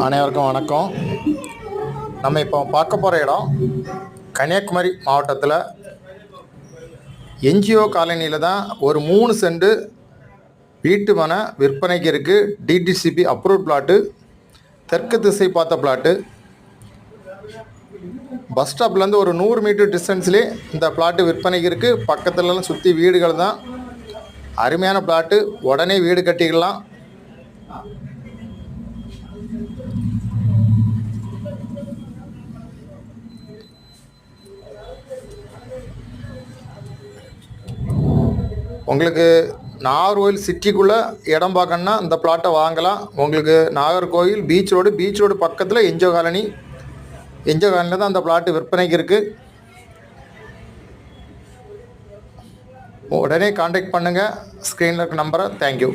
அனைவருக்கும் வணக்கம். நம்ம இப்போ பார்க்க போகிற இடம் கன்னியாகுமரி மாவட்டத்தில் என்ஜிஓ காலனியில் தான் ஒரு 3 சென்ட் வீட்டு மனை விற்பனைக்கு இருக்குது. டிடிசிபி அப்ரூவ்ட் பிளாட்டு, தெற்கு திசை பார்த்த பிளாட்டு. பஸ் ஸ்டாப்லேருந்து ஒரு 100 மீட்டர் டிஸ்டன்ஸ்லேயே இந்த பிளாட்டு விற்பனைக்கு இருக்குது. பக்கத்துலலாம் சுற்றி வீடுகள் தான். அருமையான பிளாட்டு, உடனே வீடு கட்டிக்கலாம். உங்களுக்கு நாகர்கோவில் சிட்டிக்குள்ளே இடம் பார்க்கணுன்னா இந்த பிளாட்டை வாங்கலாம். உங்களுக்கு நாகர்கோவில் பீச் ரோடு பக்கத்தில் என்ஜிஓ காலனியில் தான் அந்த பிளாட்டு விற்பனைக்கு இருக்குது. உடனே கான்டாக்ட் பண்ணுங்கள். ஸ்க்ரீனில் இருக்க நம்பரை. தேங்க்யூ.